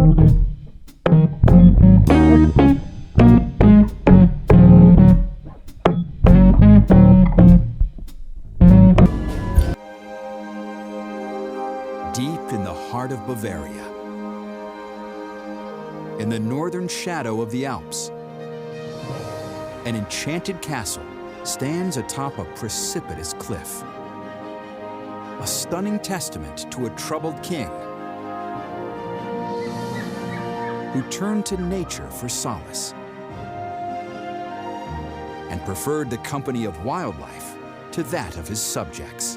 Deep in the heart of Bavaria, in the northern shadow of the Alps, an enchanted castle stands atop a precipitous cliff. A stunning testament to a troubled king who turned to nature for solace and preferred the company of wildlife to that of his subjects.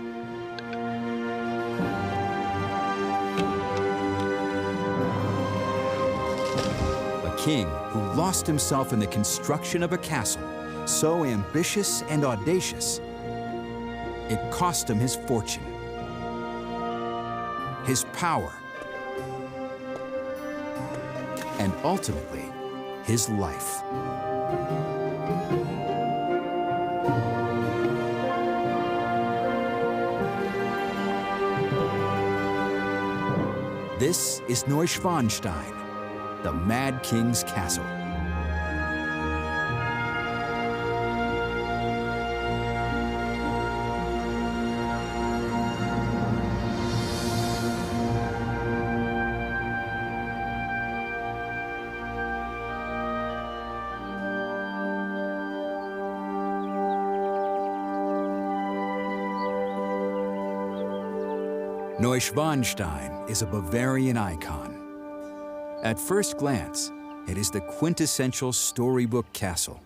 A king who lost himself in the construction of a castle so ambitious and audacious, it cost him his fortune, his power, and ultimately, his life. This is Neuschwanstein, the Mad King's castle. Neuschwanstein is a Bavarian icon. At first glance, it is the quintessential storybook castle.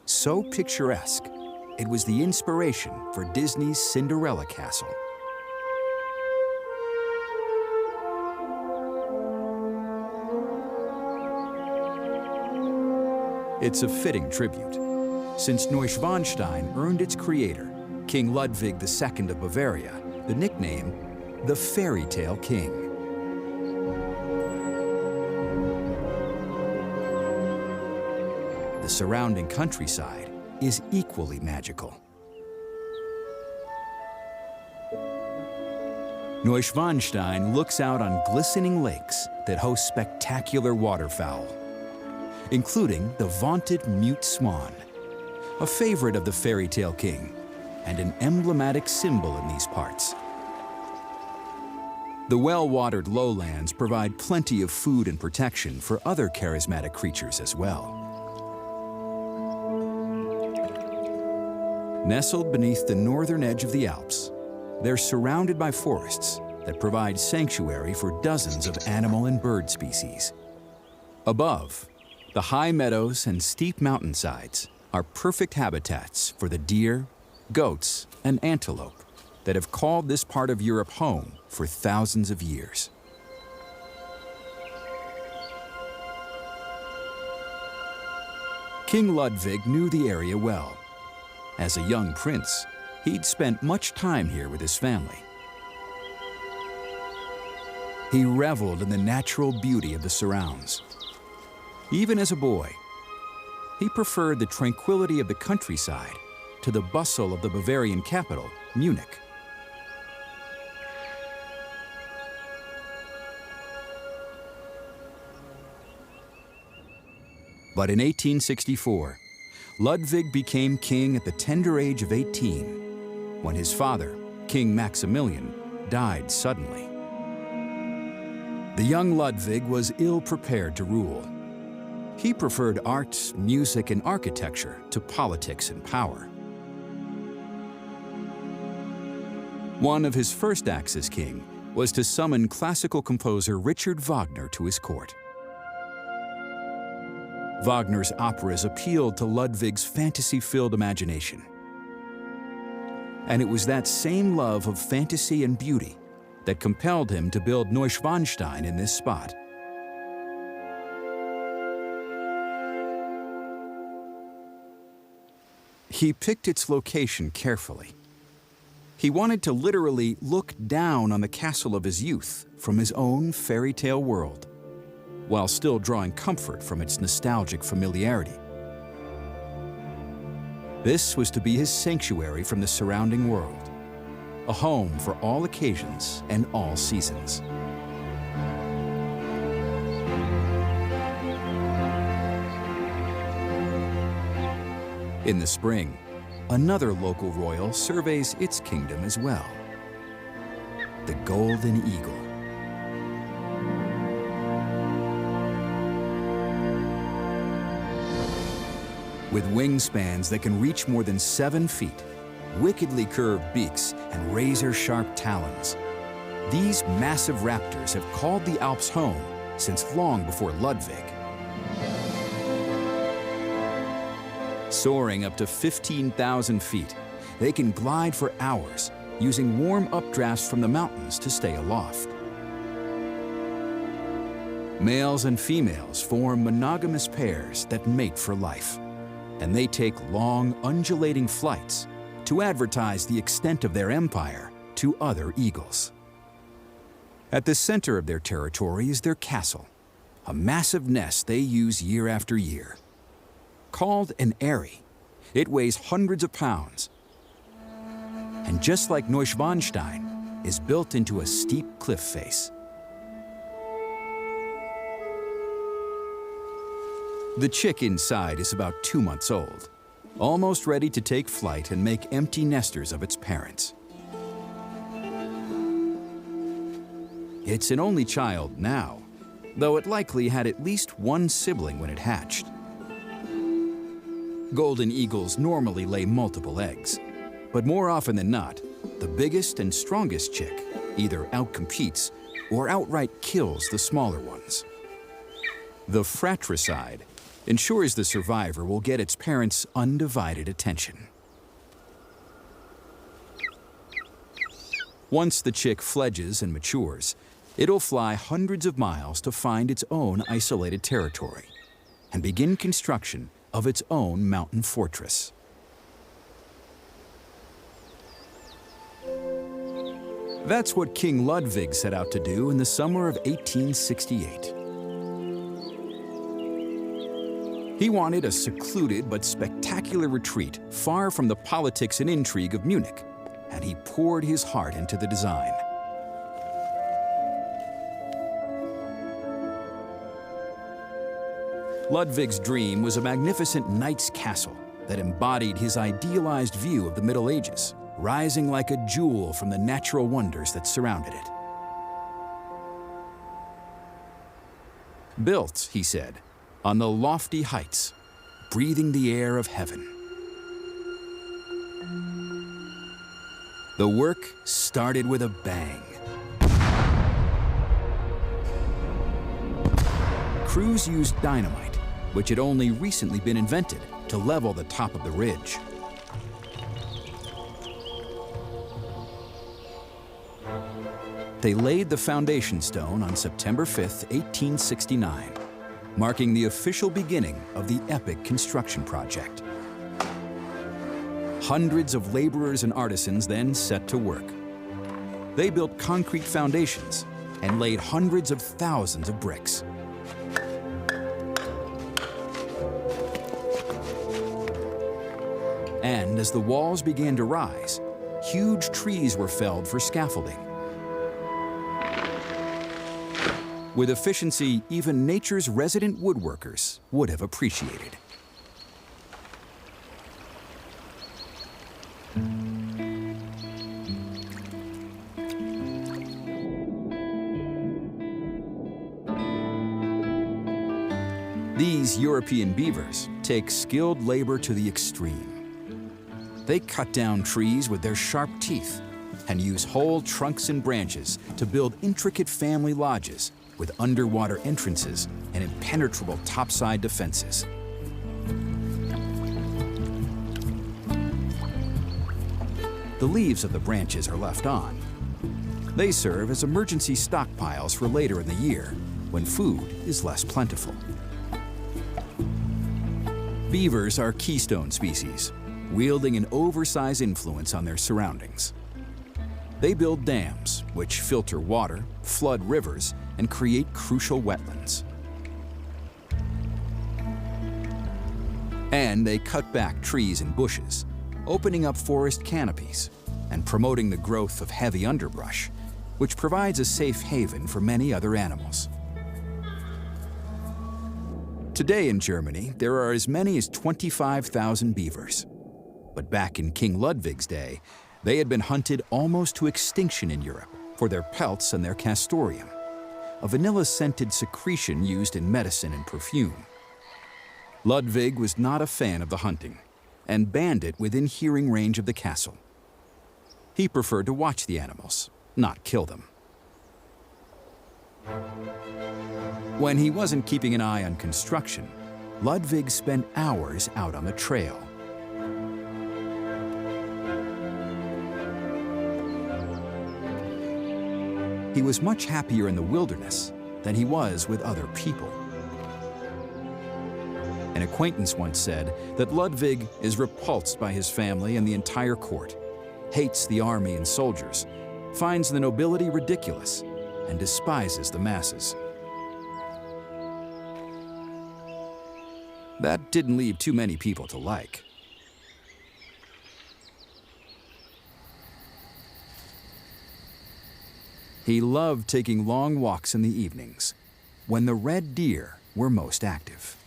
So picturesque, it was the inspiration for Disney's Cinderella Castle. It's a fitting tribute, since Neuschwanstein earned its creator, King Ludwig II of Bavaria, the nickname the Fairy Tale King. The surrounding countryside is equally magical. Neuschwanstein looks out on glistening lakes that host spectacular waterfowl, including the vaunted mute swan, a favorite of the Fairy Tale King and an emblematic symbol in these parts. The well-watered lowlands provide plenty of food and protection for other charismatic creatures as well. Nestled beneath the northern edge of the Alps, they're surrounded by forests that provide sanctuary for dozens of animal and bird species. Above, the high meadows and steep mountainsides are perfect habitats for the deer, goats, and antelope that have called this part of Europe home for thousands of years. King Ludwig knew the area well. As a young prince, he'd spent much time here with his family. He reveled in the natural beauty of the surrounds. Even as a boy, he preferred the tranquility of the countryside to the bustle of the Bavarian capital, Munich. But in 1864, Ludwig became king at the tender age of 18, when his father, King Maximilian, died suddenly. The young Ludwig was ill-prepared to rule. He preferred art, music, and architecture to politics and power. One of his first acts as king was to summon classical composer Richard Wagner to his court. Wagner's operas appealed to Ludwig's fantasy-filled imagination. And it was that same love of fantasy and beauty that compelled him to build Neuschwanstein in this spot. He picked its location carefully. He wanted to literally look down on the castle of his youth from his own fairy tale world, while still drawing comfort from its nostalgic familiarity. This was to be his sanctuary from the surrounding world, a home for all occasions and all seasons. In the spring, another local royal surveys its kingdom as well. The golden eagle. With wingspans that can reach more than 7 feet, wickedly curved beaks, and razor-sharp talons, these massive raptors have called the Alps home since long before Ludwig. Soaring up to 15,000 feet, they can glide for hours, using warm updrafts from the mountains to stay aloft. Males and females form monogamous pairs that mate for life, and they take long, undulating flights to advertise the extent of their empire to other eagles. At the center of their territory is their castle, a massive nest they use year after year. Called an eyrie, it weighs hundreds of pounds, and just like Neuschwanstein, is built into a steep cliff face. The chick inside is about 2 months old, almost ready to take flight and make empty nesters of its parents. It's an only child now, though it likely had at least one sibling when it hatched. Golden eagles normally lay multiple eggs, but more often than not, the biggest and strongest chick either outcompetes or outright kills the smaller ones. The fratricide ensures the survivor will get its parents' undivided attention. Once the chick fledges and matures, it'll fly hundreds of miles to find its own isolated territory and begin construction of its own mountain fortress. That's what King Ludwig set out to do in the summer of 1868. He wanted a secluded but spectacular retreat far from the politics and intrigue of Munich, and he poured his heart into the design. Ludwig's dream was a magnificent knight's castle that embodied his idealized view of the Middle Ages, rising like a jewel from the natural wonders that surrounded it. Built, he said, on the lofty heights, breathing the air of heaven. The work started with a bang. Crews used dynamite, which had only recently been invented, to level the top of the ridge. They laid the foundation stone on September 5th, 1869, marking the official beginning of the epic construction project. Hundreds of laborers and artisans then set to work. They built concrete foundations and laid hundreds of thousands of bricks. And as the walls began to rise, huge trees were felled for scaffolding. With efficiency even nature's resident woodworkers would have appreciated. These European beavers take skilled labor to the extreme. They cut down trees with their sharp teeth and use whole trunks and branches to build intricate family lodges with underwater entrances and impenetrable topside defenses. The leaves of the branches are left on. They serve as emergency stockpiles for later in the year, when food is less plentiful. Beavers are keystone species, wielding an oversized influence on their surroundings. They build dams, which filter water, flood rivers, and create crucial wetlands. And they cut back trees and bushes, opening up forest canopies and promoting the growth of heavy underbrush, which provides a safe haven for many other animals. Today in Germany, there are as many as 25,000 beavers. But back in King Ludwig's day, they had been hunted almost to extinction in Europe for their pelts and their castoreum, a vanilla-scented secretion used in medicine and perfume. Ludwig was not a fan of the hunting and banned it within hearing range of the castle. He preferred to watch the animals, not kill them. When he wasn't keeping an eye on construction, Ludwig spent hours out on the trail. He was much happier in the wilderness than he was with other people. An acquaintance once said that Ludwig is repulsed by his family and the entire court, hates the army and soldiers, finds the nobility ridiculous, and despises the masses. That didn't leave too many people to like. He loved taking long walks in the evenings, when the red deer were most active.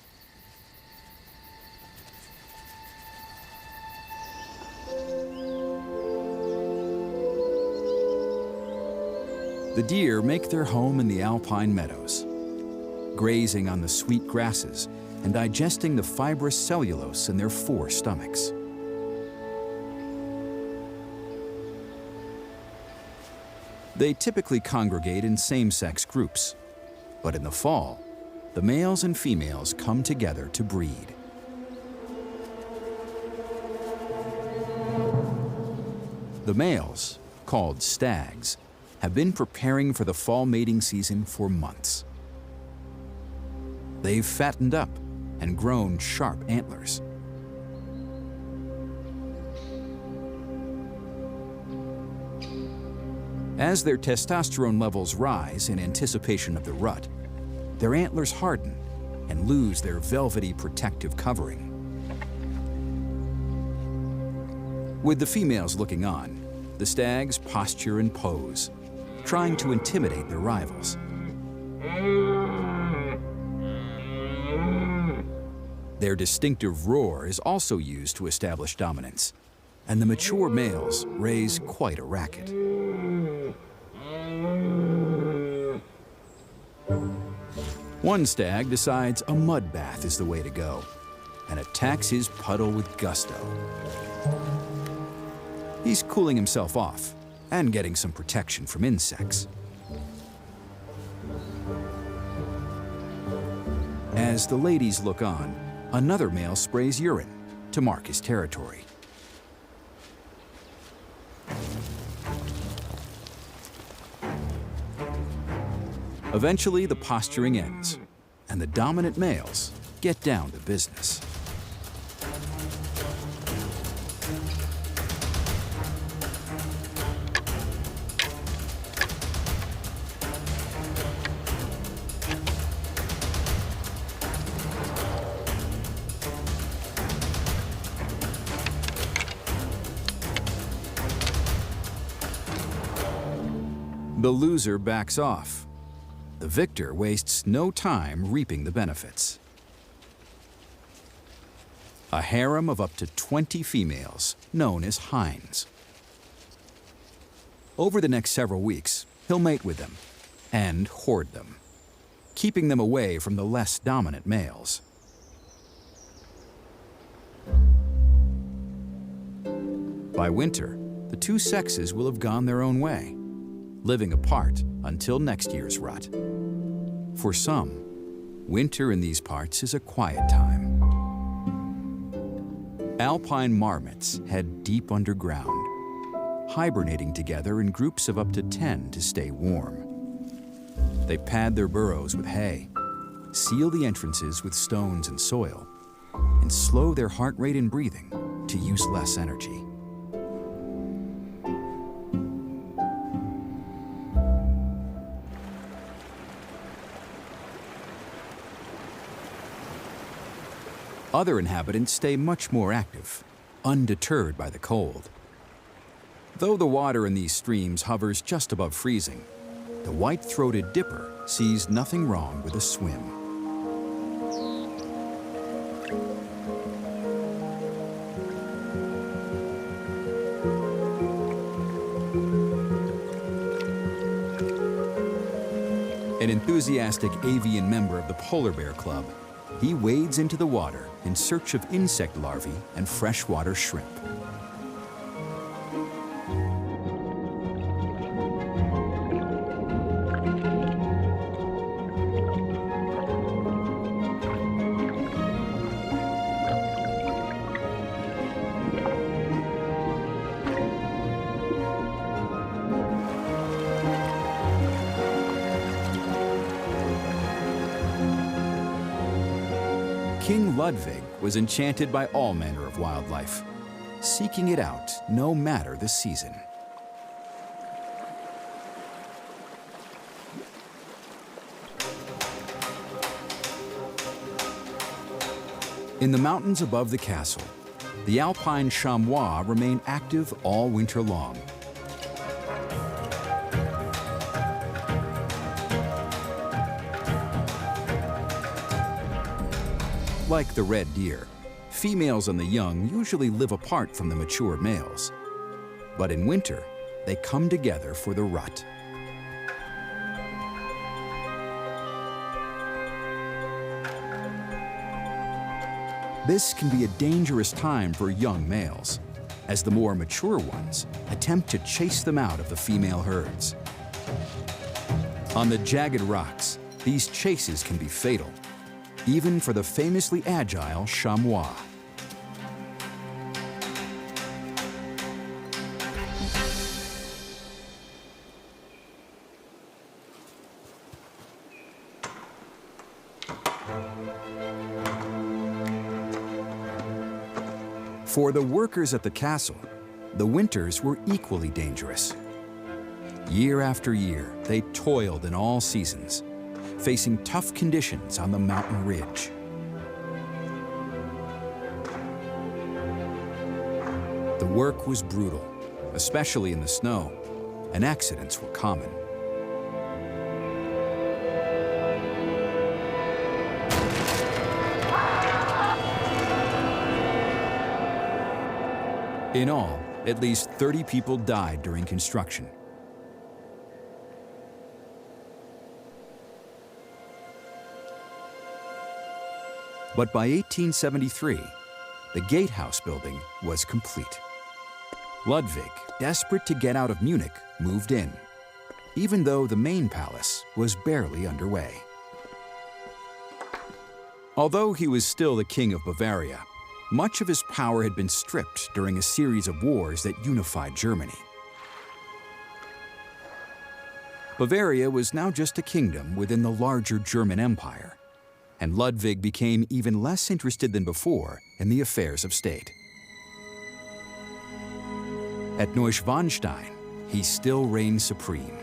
The deer make their home in the alpine meadows, grazing on the sweet grasses and digesting the fibrous cellulose in their 4 stomachs. They typically congregate in same-sex groups, but in the fall, the males and females come together to breed. The males, called stags, have been preparing for the fall mating season for months. They've fattened up and grown sharp antlers. As their testosterone levels rise in anticipation of the rut, their antlers harden and lose their velvety protective covering. With the females looking on, the stags posture and pose, trying to intimidate their rivals. Their distinctive roar is also used to establish dominance, and the mature males raise quite a racket. One stag decides a mud bath is the way to go and attacks his puddle with gusto. He's cooling himself off and getting some protection from insects. As the ladies look on, another male sprays urine to mark his territory. Eventually, the posturing ends, and the dominant males get down to business. The loser backs off. The victor wastes no time reaping the benefits. A harem of up to 20 females, known as hinds. Over the next several weeks, he'll mate with them and hoard them, keeping them away from the less dominant males. By winter, the 2 sexes will have gone their own way, living apart until next year's rut. For some, winter in these parts is a quiet time. Alpine marmots head deep underground, hibernating together in groups of up to 10 to stay warm. They pad their burrows with hay, seal the entrances with stones and soil, and slow their heart rate and breathing to use less energy. Other inhabitants stay much more active, undeterred by the cold. Though the water in these streams hovers just above freezing, the white-throated dipper sees nothing wrong with a swim. enthusiastic avian member of the Polar Bear Club, he wades into the water in search of insect larvae and freshwater shrimp. King Ludwig was enchanted by all manner of wildlife, seeking it out no matter the season. In the mountains above the castle, the alpine chamois remain active all winter long. Like the red deer, females and the young usually live apart from the mature males. But in winter, they come together for the rut. This can be a dangerous time for young males, as the more mature ones attempt to chase them out of the female herds. On the jagged rocks, these chases can be fatal, even for the famously agile chamois. For the workers at the castle, the winters were equally dangerous. Year after year, they toiled in all seasons, facing tough conditions on the mountain ridge. The work was brutal, especially in the snow, and accidents were common. In all, at least 30 people died during construction. But by 1873, the gatehouse building was complete. Ludwig, desperate to get out of Munich, moved in, even though the main palace was barely underway. Although he was still the king of Bavaria, much of his power had been stripped during a series of wars that unified Germany. Bavaria was now just a kingdom within the larger German Empire, and Ludwig became even less interested than before in the affairs of state. At Neuschwanstein, he still reigned supreme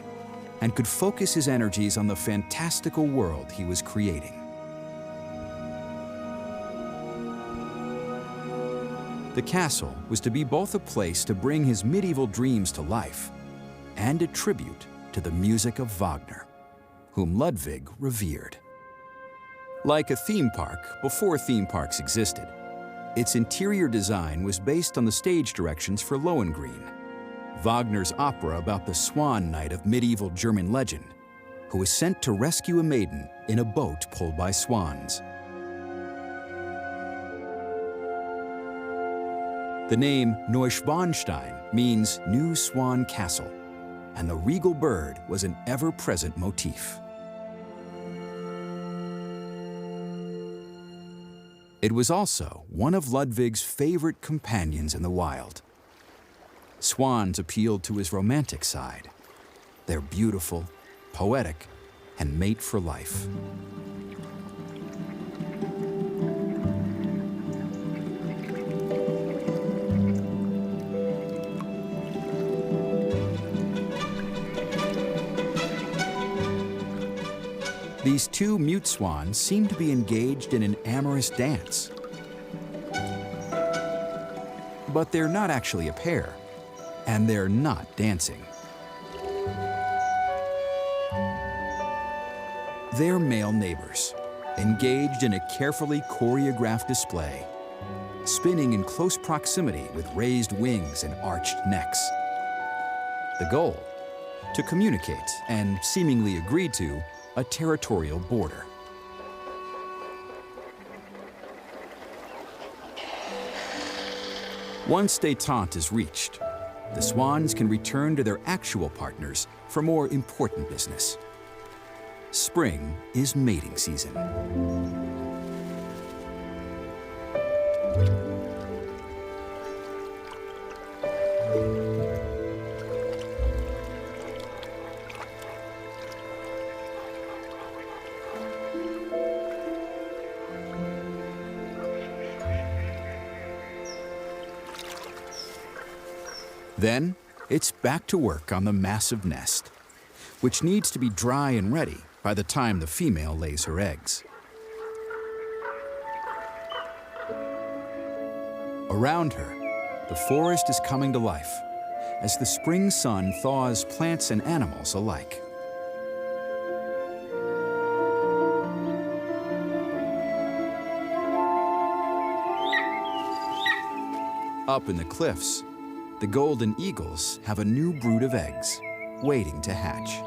and could focus his energies on the fantastical world he was creating. The castle was to be both a place to bring his medieval dreams to life and a tribute to the music of Wagner, whom Ludwig revered. Like a theme park before theme parks existed, its interior design was based on the stage directions for Lohengrin, Wagner's opera about the swan knight of medieval German legend, who was sent to rescue a maiden in a boat pulled by swans. The name Neuschwanstein means New Swan Castle, and the regal bird was an ever-present motif. It was also one of Ludwig's favorite companions in the wild. Swans appealed to his romantic side. They're beautiful, poetic, and mate for life. These two mute swans seem to be engaged in an amorous dance. But they're not actually a pair, and they're not dancing. They're male neighbors, engaged in a carefully choreographed display, spinning in close proximity with raised wings and arched necks. The goal? To communicate and seemingly agree to a territorial border. Once détente is reached, the swans can return to their actual partners for more important business. Spring is mating season. Then, it's back to work on the massive nest, which needs to be dry and ready by the time the female lays her eggs. Around her, the forest is coming to life as the spring sun thaws plants and animals alike. Up in the cliffs, the golden eagles have a new brood of eggs waiting to hatch.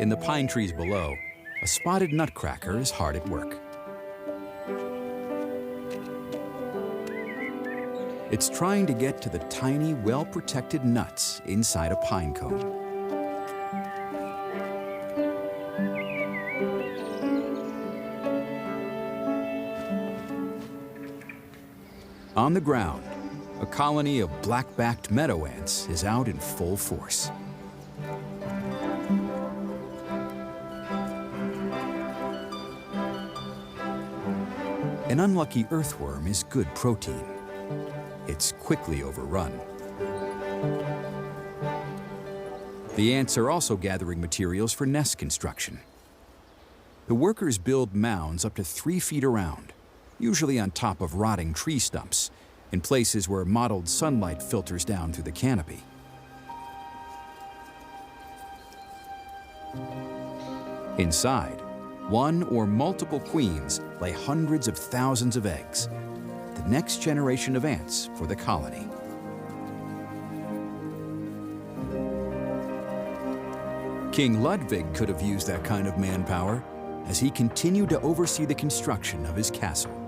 In the pine trees below, a spotted nutcracker is hard at work. It's trying to get to the tiny, well-protected nuts inside a pine cone. On the ground, a colony of black-backed meadow ants is out in full force. An unlucky earthworm is good protein. It's quickly overrun. The ants are also gathering materials for nest construction. The workers build mounds up to 3 feet around, usually on top of rotting tree stumps, in places where mottled sunlight filters down through the canopy. Inside, one or multiple queens lay hundreds of thousands of eggs, the next generation of ants for the colony. King Ludwig could have used that kind of manpower as he continued to oversee the construction of his castle.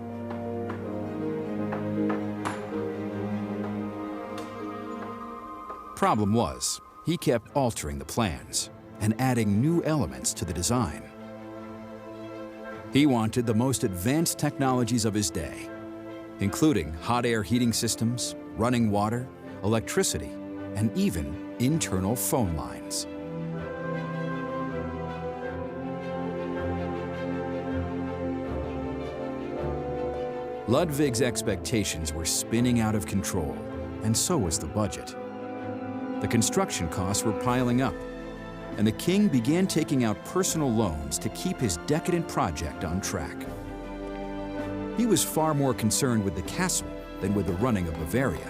Problem was, he kept altering the plans and adding new elements to the design. He wanted the most advanced technologies of his day, including hot air heating systems, running water, electricity, and even internal phone lines. Ludwig's expectations were spinning out of control, and so was the budget. The construction costs were piling up, and the king began taking out personal loans to keep his decadent project on track. He was far more concerned with the castle than with the running of Bavaria.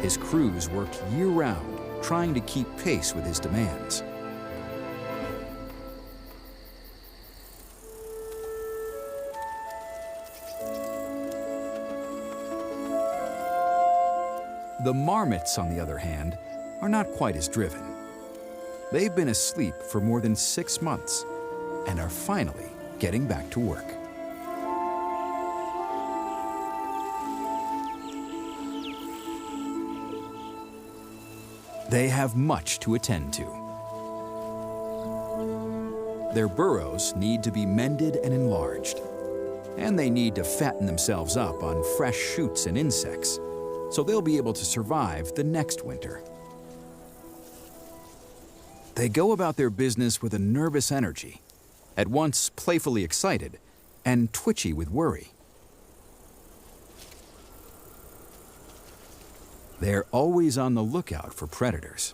His crews worked year-round, trying to keep pace with his demands. The marmots, on the other hand, are not quite as driven. They've been asleep for more than 6 months and are finally getting back to work. They have much to attend to. Their burrows need to be mended and enlarged, and they need to fatten themselves up on fresh shoots and insects, so they'll be able to survive the next winter. They go about their business with a nervous energy, at once playfully excited and twitchy with worry. They're always on the lookout for predators.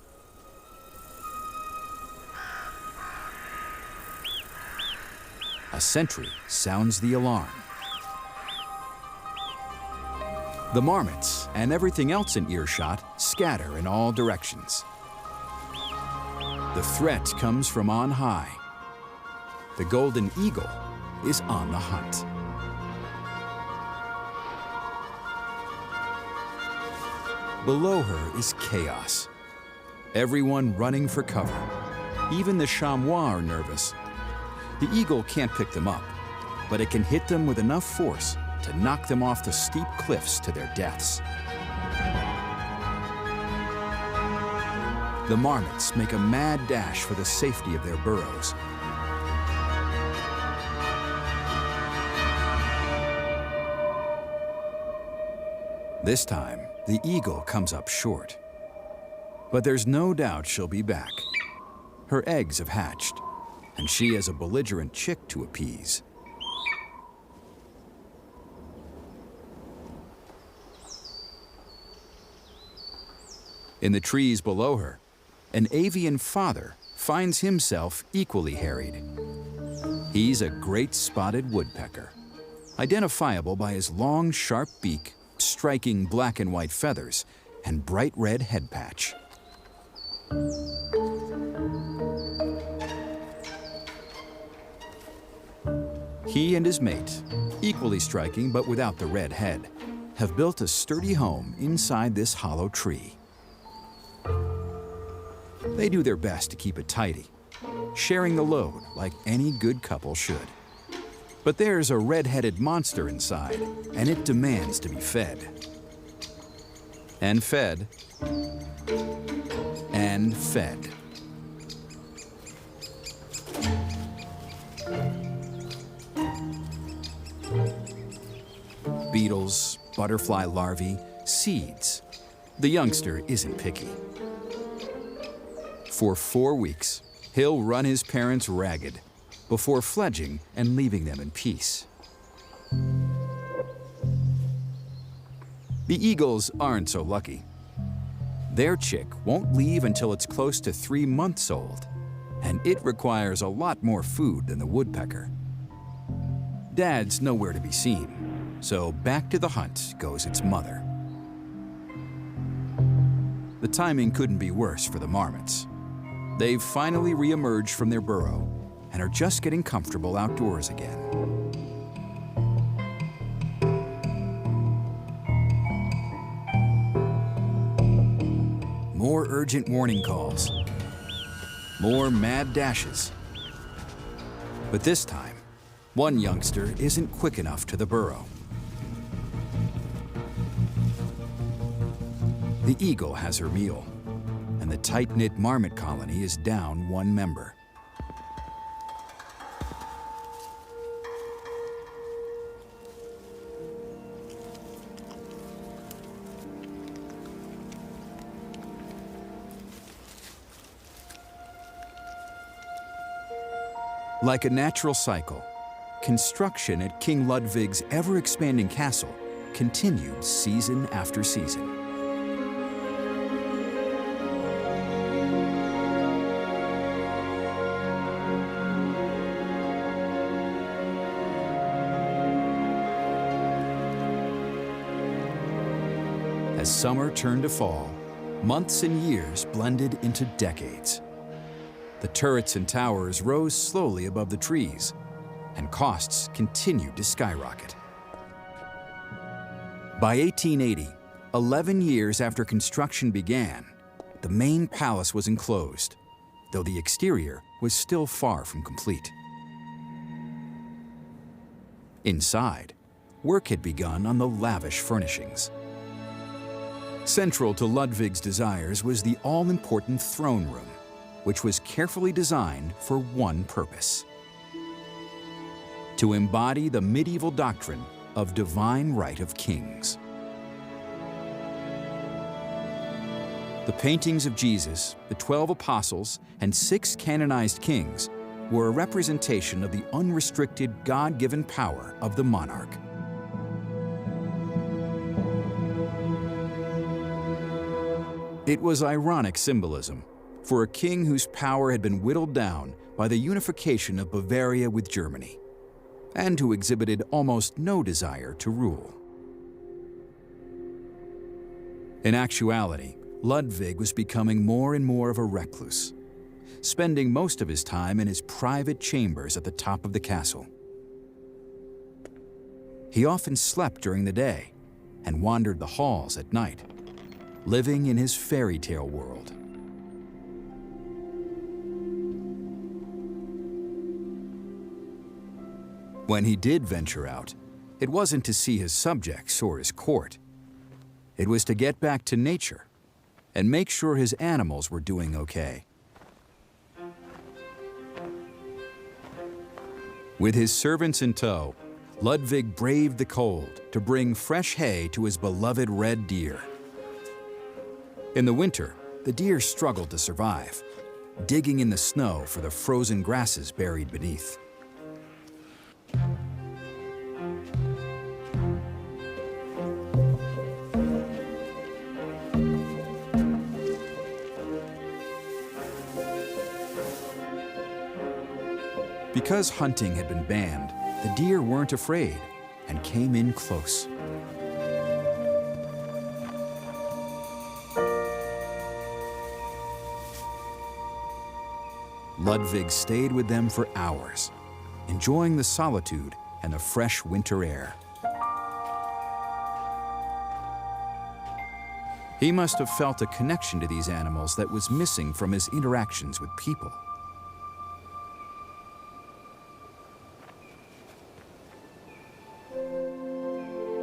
A sentry sounds the alarm. The marmots and everything else in earshot scatter in all directions. The threat comes from on high. The golden eagle is on the hunt. Below her is chaos. Everyone running for cover. Even the chamois are nervous. The eagle can't pick them up, but it can hit them with enough force to knock them off the steep cliffs to their deaths. The marmots make a mad dash for the safety of their burrows. This time, the eagle comes up short. But there's no doubt she'll be back. Her eggs have hatched, and she has a belligerent chick to appease. In the trees below her, an avian father finds himself equally harried. He's a great spotted woodpecker, identifiable by his long, sharp beak, striking black and white feathers, and bright red head patch. He and his mate, equally striking but without the red head, have built a sturdy home inside this hollow tree. They do their best to keep it tidy, sharing the load like any good couple should. But there's a red-headed monster inside, and it demands to be fed. And fed. And fed. Beetles, butterfly larvae, seeds. The youngster isn't picky. For 4 weeks, he'll run his parents ragged before fledging and leaving them in peace. The eagles aren't so lucky. Their chick won't leave until it's close to 3 months old, and it requires a lot more food than the woodpecker. Dad's nowhere to be seen, so back to the hunt goes its mother. The timing couldn't be worse for the marmots. They've finally re-emerged from their burrow and are just getting comfortable outdoors again. More urgent warning calls. More mad dashes. But this time, one youngster isn't quick enough to the burrow. The eagle has her meal, and the tight-knit marmot colony is down one member. Like a natural cycle, construction at King Ludwig's ever-expanding castle continued season after season. As summer turned to fall, months and years blended into decades. The turrets and towers rose slowly above the trees, and costs continued to skyrocket. By 1880, 11 years after construction began, the main palace was enclosed, though the exterior was still far from complete. Inside, work had begun on the lavish furnishings. Central to Ludwig's desires was the all-important throne room, which was carefully designed for one purpose: to embody the medieval doctrine of divine right of kings. The paintings of Jesus, the 12 apostles, and 6 canonized kings were a representation of the unrestricted God-given power of the monarch. It was ironic symbolism for a king whose power had been whittled down by the unification of Bavaria with Germany, and who exhibited almost no desire to rule. In actuality, Ludwig was becoming more and more of a recluse, spending most of his time in his private chambers at the top of the castle. He often slept during the day and wandered the halls at night, living in his fairy tale world. When he did venture out, it wasn't to see his subjects or his court. It was to get back to nature and make sure his animals were doing okay. With his servants in tow, Ludwig braved the cold to bring fresh hay to his beloved red deer. In the winter, the deer struggled to survive, digging in the snow for the frozen grasses buried beneath. Because hunting had been banned, the deer weren't afraid and came in close. Ludwig stayed with them for hours, enjoying the solitude and the fresh winter air. He must have felt a connection to these animals that was missing from his interactions with people.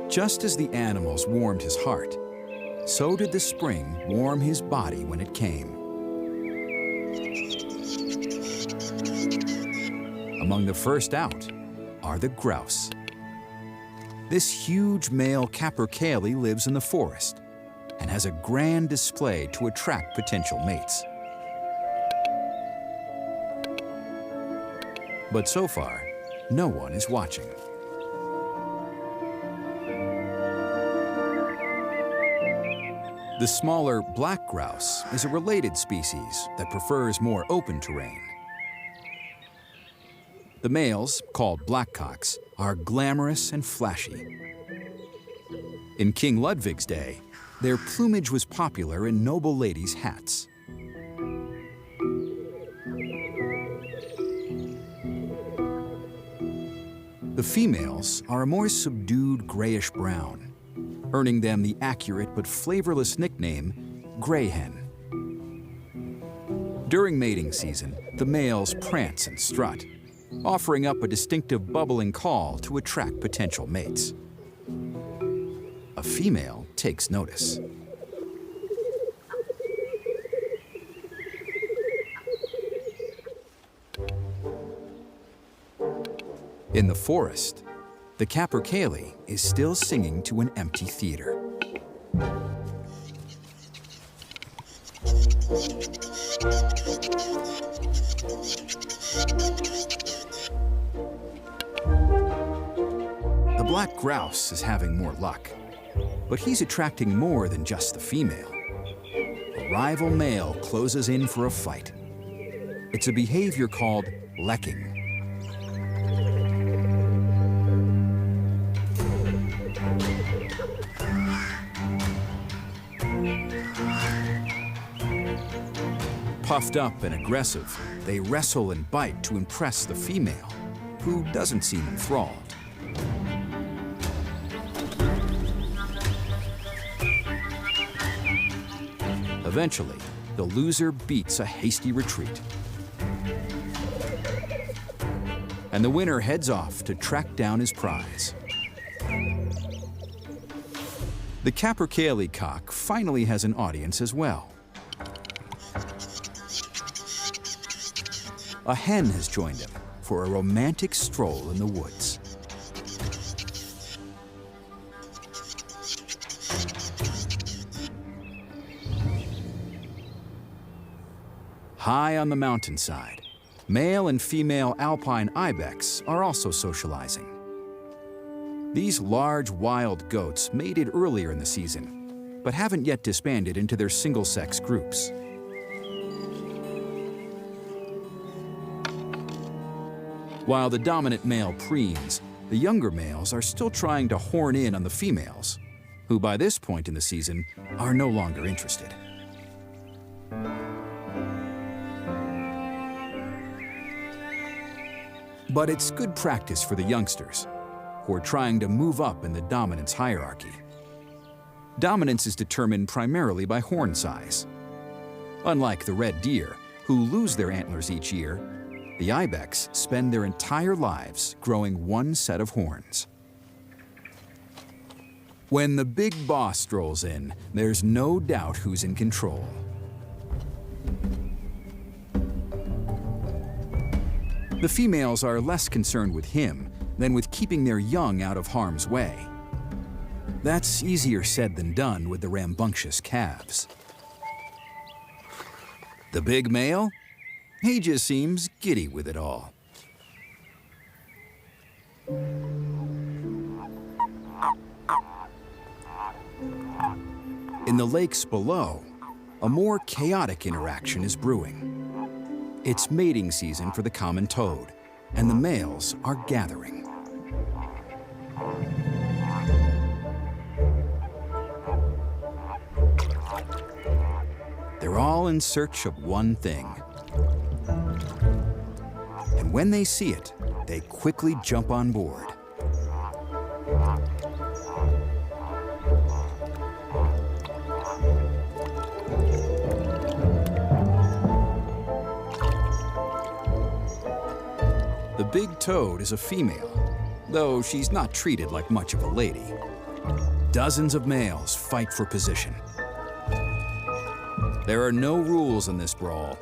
Just as the animals warmed his heart, so did the spring warm his body when it came. Among the first out are the grouse. This huge male capercaillie lives in the forest and has a grand display to attract potential mates. But so far, no one is watching. The smaller black grouse is a related species that prefers more open terrain. The males, called blackcocks, are glamorous and flashy. In King Ludwig's day, their plumage was popular in noble ladies' hats. The females are a more subdued grayish-brown, earning them the accurate but flavorless nickname, gray hen. During mating season, the males prance and strut, offering up a distinctive bubbling call to attract potential mates. A female takes notice. In the forest, the capercaillie is still singing to an empty theater. The black grouse is having more luck, but he's attracting more than just the female. A rival male closes in for a fight. It's a behavior called lekking. Puffed up and aggressive, they wrestle and bite to impress the female, who doesn't seem enthralled. Eventually, the loser beats a hasty retreat. And the winner heads off to track down his prize. The capercaillie cock finally has an audience as well. A hen has joined him for a romantic stroll in the woods. High on the mountainside, male and female alpine ibex are also socializing. These large wild goats mated earlier in the season, but haven't yet disbanded into their single-sex groups. While the dominant male preens, the younger males are still trying to horn in on the females, who by this point in the season are no longer interested. But it's good practice for the youngsters. who are trying to move up in the dominance hierarchy. Dominance is determined primarily by horn size. Unlike the red deer, who lose their antlers each year, the ibex spend their entire lives growing one set of horns. When the big boss strolls in, there's no doubt who's in control. The females are less concerned with him than with keeping their young out of harm's way. That's easier said than done with the rambunctious calves. The big male? He just seems giddy with it all. In the lakes below, a more chaotic interaction is brewing. It's mating season for the common toad, and the males are gathering. They're all in search of one thing. And when they see it, they quickly jump on board. The big toad is a female, though she's not treated like much of a lady. Dozens of males fight for position. There are no rules in this brawl,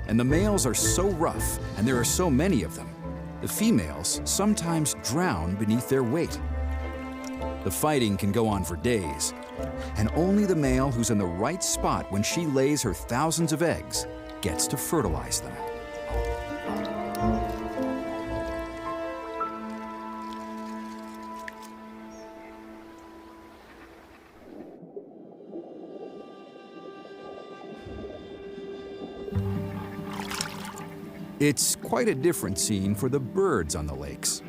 and the males are so rough, and there are so many of them, the females sometimes drown beneath their weight. The fighting can go on for days, and only the male who's in the right spot when she lays her thousands of eggs gets to fertilize them. It's quite a different scene for the birds on the lakes.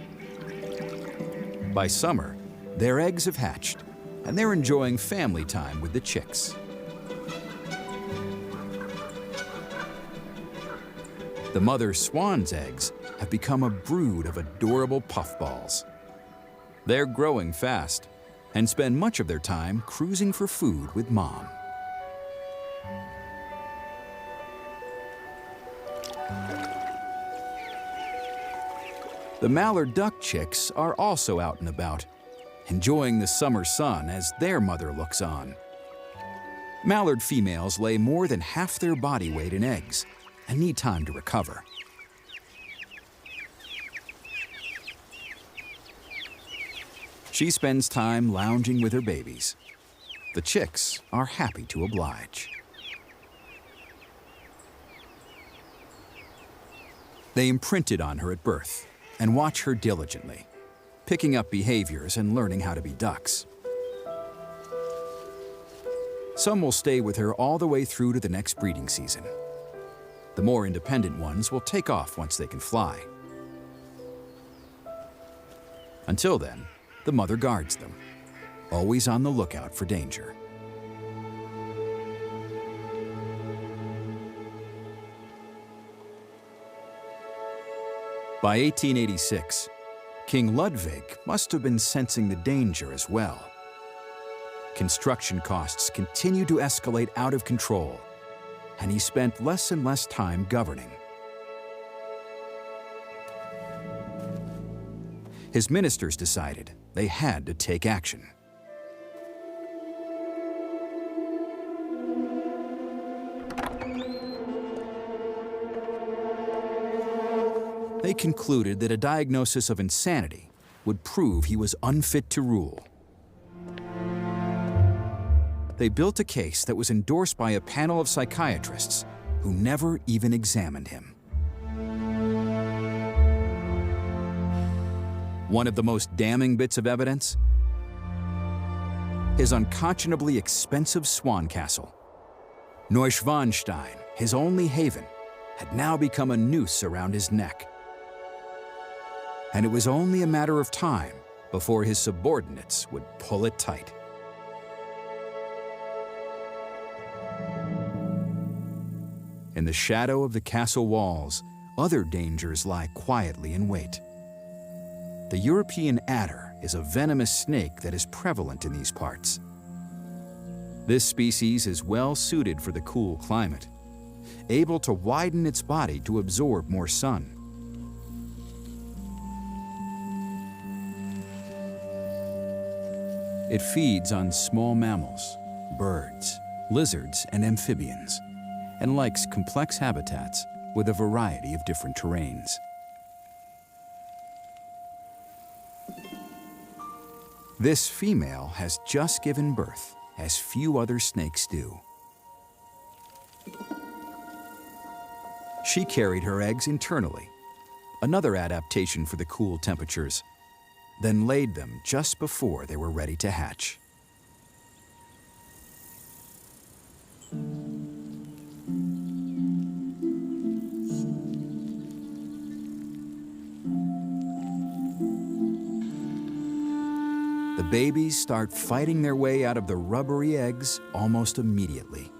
By summer, their eggs have hatched, and they're enjoying family time with the chicks. The mother swan's eggs have become a brood of adorable puffballs. They're growing fast and spend much of their time cruising for food with mom. The mallard duck chicks are also out and about, enjoying the summer sun as their mother looks on. Mallard females lay more than half their body weight in eggs and need time to recover. She spends time lounging with her babies. The chicks are happy to oblige. They imprinted on her at birth and watch her diligently, picking up behaviors and learning how to be ducks. Some will stay with her all the way through to the next breeding season. The more independent ones will take off once they can fly. Until then, the mother guards them, always on the lookout for danger. By 1886, King Ludwig must have been sensing the danger as well. Construction costs continued to escalate out of control, and he spent less and less time governing. His ministers decided they had to take action. They concluded that a diagnosis of insanity would prove he was unfit to rule. They built a case that was endorsed by a panel of psychiatrists who never even examined him. One of the most damning bits of evidence? His unconscionably expensive swan castle. Neuschwanstein, his only haven, had now become a noose around his neck. And it was only a matter of time before his subordinates would pull it tight. In the shadow of the castle walls, other dangers lie quietly in wait. The European adder is a venomous snake that is prevalent in these parts. This species is well suited for the cool climate, able to widen its body to absorb more sun. It feeds on small mammals, birds, lizards, and amphibians, and likes complex habitats with a variety of different terrains. This female has just given birth, as few other snakes do. She carried her eggs internally, another adaptation for the cool temperatures, then laid them just before they were ready to hatch. The babies start fighting their way out of the rubbery eggs almost immediately.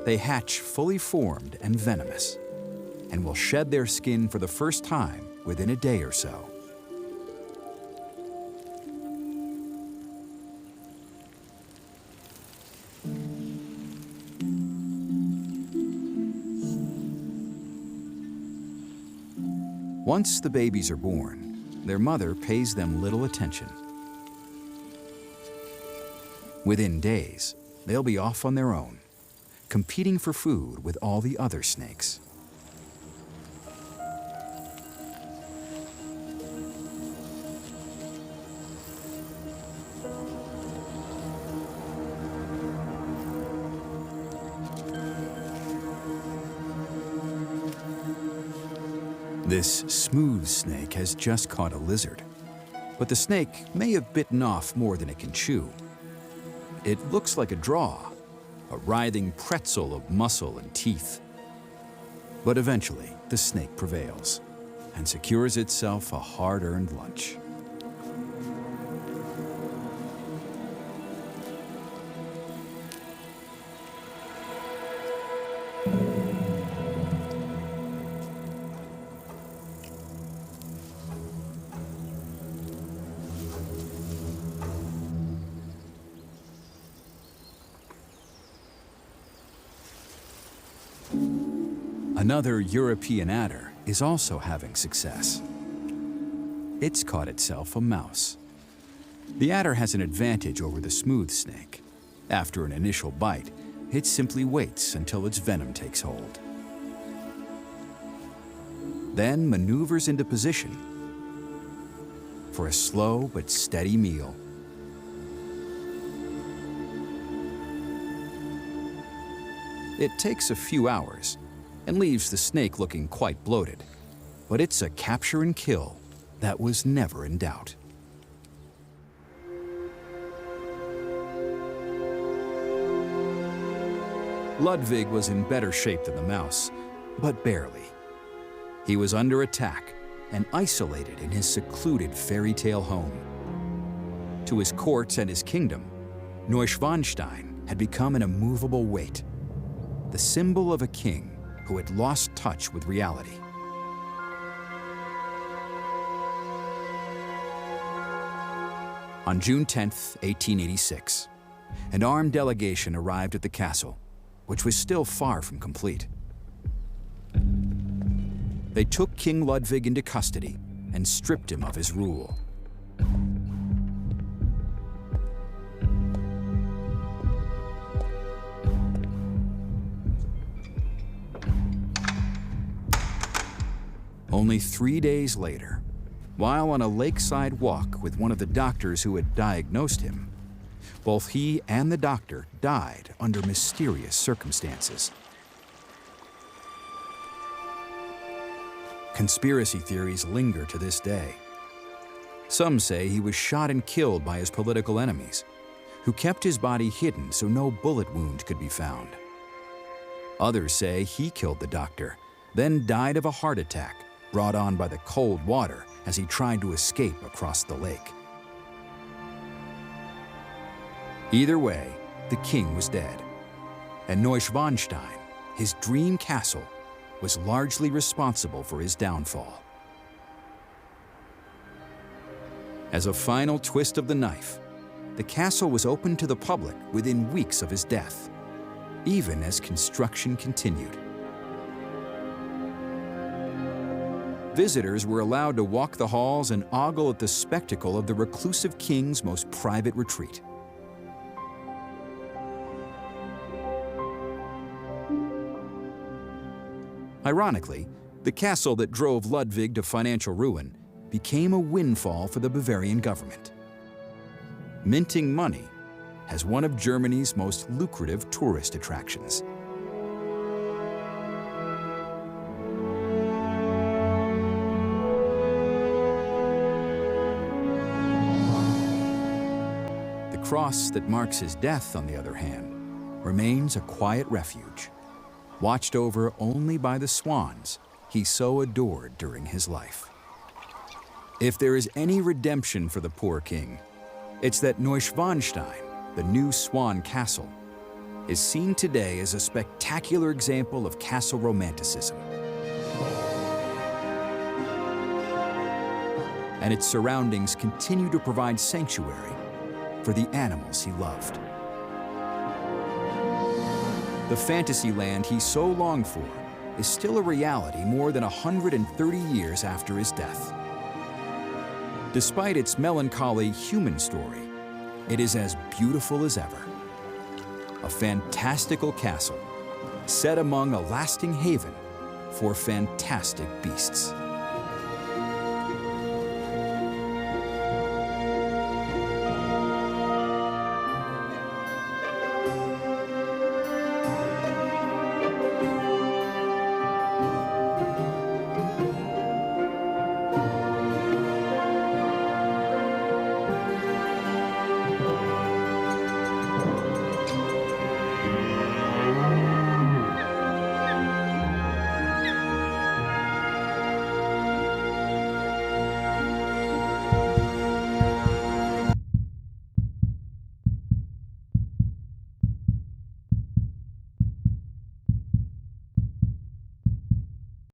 They hatch fully formed and venomous, and will shed their skin for the first time within a day or so. Once the babies are born, their mother pays them little attention. Within days, they'll be off on their own, competing for food with all the other snakes. This smooth snake has just caught a lizard, but the snake may have bitten off more than it can chew. It looks like a draw, a writhing pretzel of muscle and teeth. But eventually, the snake prevails and secures itself a hard-earned lunch. Another European adder is also having success. It's caught itself a mouse. The adder has an advantage over the smooth snake. After an initial bite, it simply waits until its venom takes hold. Then maneuvers into position for a slow but steady meal. It takes a few hours and leaves the snake looking quite bloated, but it's a capture and kill that was never in doubt. Ludwig was in better shape than the mouse, but barely. He was under attack and isolated in his secluded fairy tale home. To his courts and his kingdom, Neuschwanstein had become an immovable weight, the symbol of a king who had lost touch with reality. On June 10, 1886, an armed delegation arrived at the castle, which was still far from complete. They took King Ludwig into custody and stripped him of his rule. Only 3 days later, while on a lakeside walk with one of the doctors who had diagnosed him, both he and the doctor died under mysterious circumstances. Conspiracy theories linger to this day. Some say he was shot and killed by his political enemies, who kept his body hidden so no bullet wound could be found. Others say he killed the doctor, then died of a heart attack brought on by the cold water as he tried to escape across the lake. Either way, the king was dead, and Neuschwanstein, his dream castle, was largely responsible for his downfall. As a final twist of the knife, the castle was opened to the public within weeks of his death, even as construction continued. Visitors were allowed to walk the halls and ogle at the spectacle of the reclusive king's most private retreat. Ironically, the castle that drove Ludwig to financial ruin became a windfall for the Bavarian government. Minting money as one of Germany's most lucrative tourist attractions. The cross that marks his death, on the other hand, remains a quiet refuge, watched over only by the swans he so adored during his life. If there is any redemption for the poor king, it's that Neuschwanstein, the new swan castle, is seen today as a spectacular example of castle romanticism. And its surroundings continue to provide sanctuary for the animals he loved. The fantasy land he so longed for is still a reality more than 130 years after his death. Despite its melancholy human story, it is as beautiful as ever. A fantastical castle set among a lasting haven for fantastic beasts.